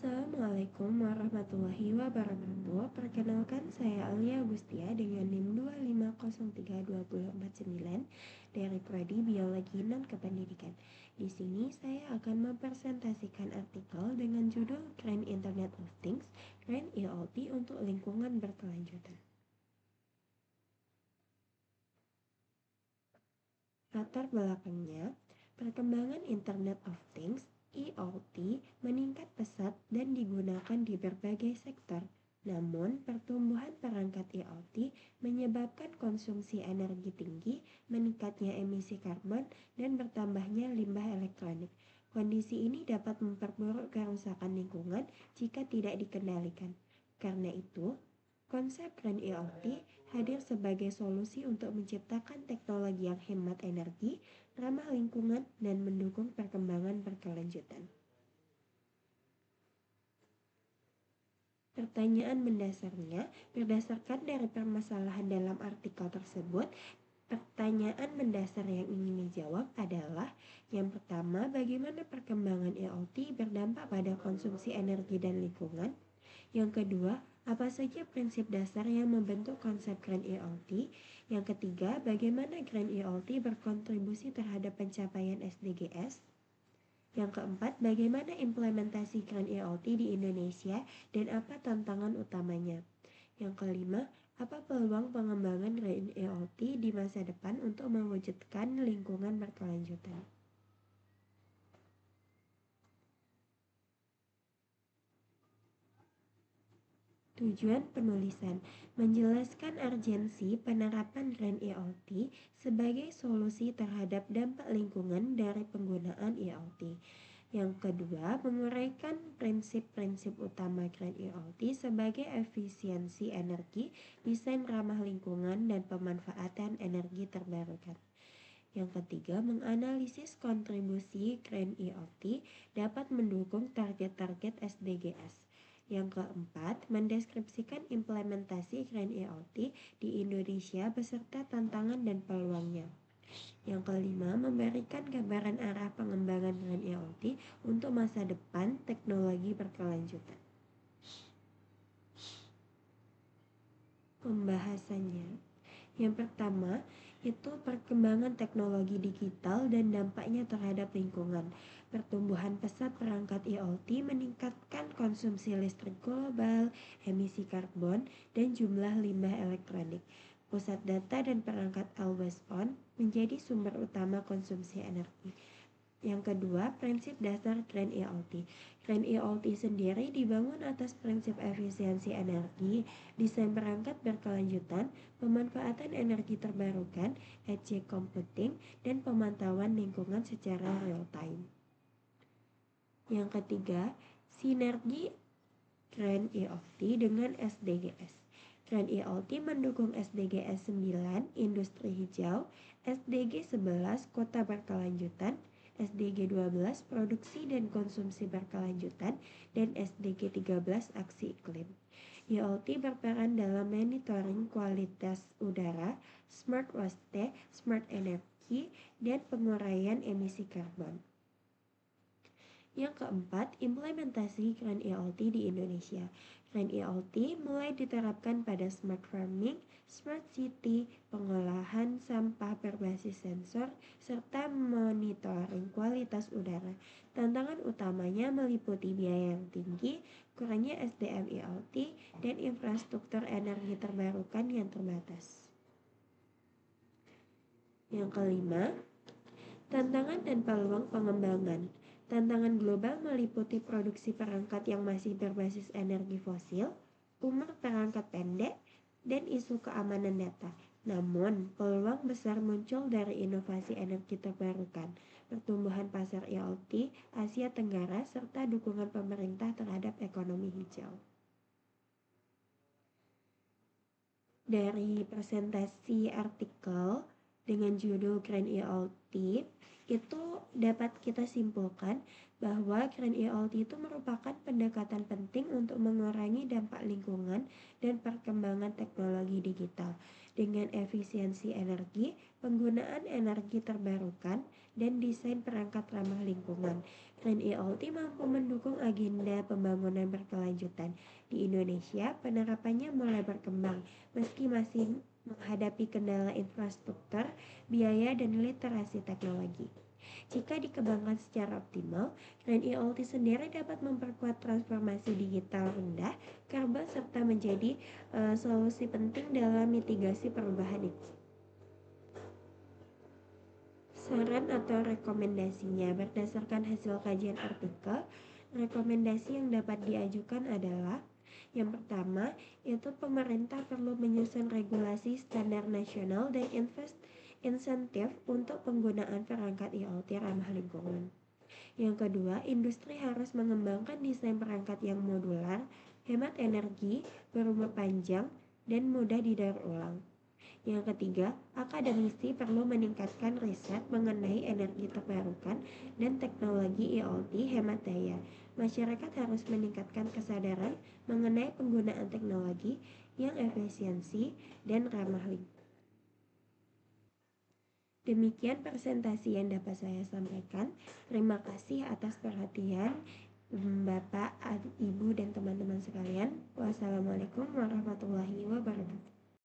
Assalamualaikum warahmatullahi wabarakatuh. Perkenalkan saya Alia Agustia dengan NIM 2503249 dari Prodi Biologi Non Kependidikan. Di sini saya akan mempresentasikan artikel dengan judul Grand Internet of Things, Grand IoT untuk lingkungan berkelanjutan. Latar belakangnya, perkembangan Internet of Things IoT meningkat pesat dan digunakan di berbagai sektor. Namun, pertumbuhan perangkat IoT menyebabkan konsumsi energi tinggi, meningkatnya emisi karbon, dan bertambahnya limbah elektronik. Kondisi ini dapat memperburuk kerusakan lingkungan jika tidak dikendalikan. Karena itu, konsep Grand IoT hadir sebagai solusi untuk menciptakan teknologi yang hemat energi, ramah lingkungan, dan mendukung perkembangan berkelanjutan. Pertanyaan mendasarnya, berdasarkan dari permasalahan dalam artikel tersebut, pertanyaan mendasar yang ingin dijawab adalah yang pertama, bagaimana perkembangan IoT berdampak pada konsumsi energi dan lingkungan? Yang kedua, apa saja prinsip dasar yang membentuk konsep Grand IoT? Yang ketiga, bagaimana Grand IoT berkontribusi terhadap pencapaian SDGs? Yang keempat, bagaimana implementasi Grand IoT di Indonesia dan apa tantangan utamanya? Yang kelima, apa peluang pengembangan Grand IoT di masa depan untuk mewujudkan lingkungan berkelanjutan? Tujuan penulisan menjelaskan urgensi penerapan Grand IoT sebagai solusi terhadap dampak lingkungan dari penggunaan IoT. Yang kedua, menguraikan prinsip-prinsip utama Grand IoT sebagai efisiensi energi, desain ramah lingkungan, dan pemanfaatan energi terbarukan. Yang ketiga, menganalisis kontribusi Grand IoT dapat mendukung target-target SDGs. Yang keempat, mendeskripsikan implementasi Grand IoT di Indonesia beserta tantangan dan peluangnya. Yang kelima, memberikan gambaran arah pengembangan Grand IoT untuk masa depan teknologi berkelanjutan. Pembahasannya, yang pertama itu perkembangan teknologi digital dan dampaknya terhadap lingkungan. Pertumbuhan pesat perangkat IoT meningkatkan konsumsi listrik global, emisi karbon, dan jumlah limbah elektronik. Pusat data dan perangkat always on menjadi sumber utama konsumsi energi. Yang kedua, prinsip dasar Grand IoT. Grand IoT sendiri dibangun atas prinsip efisiensi energi, desain perangkat berkelanjutan, pemanfaatan energi terbarukan, edge computing, dan pemantauan lingkungan secara real time. Yang ketiga, sinergi Grand IoT dengan SDGs. Grand IoT mendukung SDGs 9, industri hijau, SDG 11, kota berkelanjutan, SDG 12, produksi dan konsumsi berkelanjutan, dan SDG 13, aksi iklim. IoT berperan dalam monitoring kualitas udara, smart waste, smart energy, dan penguraian emisi karbon. Yang keempat, implementasi Grand IoT di Indonesia. Grand IoT mulai diterapkan pada smart farming, smart city, pengolahan sampah berbasis sensor, serta monitoring kualitas udara. Tantangan utamanya meliputi biaya yang tinggi, kurangnya SDM IoT, dan infrastruktur energi terbarukan yang terbatas. Yang kelima, tantangan dan peluang pengembangan. Tantangan global meliputi produksi perangkat yang masih berbasis energi fosil, umur perangkat pendek, dan isu keamanan data. Namun, peluang besar muncul dari inovasi energi terbarukan, pertumbuhan pasar IoT Asia Tenggara, serta dukungan pemerintah terhadap ekonomi hijau. Dari presentasi artikel dengan judul Grand IoT, Itu dapat kita simpulkan bahwa Green EOLT itu merupakan pendekatan penting untuk mengurangi dampak lingkungan dan perkembangan teknologi digital dengan efisiensi energi, penggunaan energi terbarukan, dan desain perangkat ramah lingkungan. Green EOLT mampu mendukung agenda pembangunan berkelanjutan. Di Indonesia, penerapannya mulai berkembang meski masih menghadapi kendala infrastruktur, biaya, dan literasi teknologi. Jika dikembangkan secara optimal, Grand EOLT sendiri dapat memperkuat transformasi digital rendah karbon serta menjadi solusi penting dalam mitigasi perubahan iklim. Saran atau rekomendasinya berdasarkan hasil kajian artikel, rekomendasi yang dapat diajukan adalah yang pertama, itu pemerintah perlu menyusun regulasi standar nasional dan insentif untuk penggunaan perangkat IoT ramah lingkungan. Yang kedua, industri harus mengembangkan desain perangkat yang modular, hemat energi, berumur panjang, dan mudah didaur ulang. Yang ketiga, akademisi perlu meningkatkan riset mengenai energi terbarukan dan teknologi IoT hemat daya. Masyarakat harus meningkatkan kesadaran mengenai penggunaan teknologi yang efisiensi dan ramah lingkungan. Demikian presentasi yang dapat saya sampaikan. Terima kasih atas perhatian Bapak, Ibu, dan teman-teman sekalian. Wassalamualaikum warahmatullahi wabarakatuh.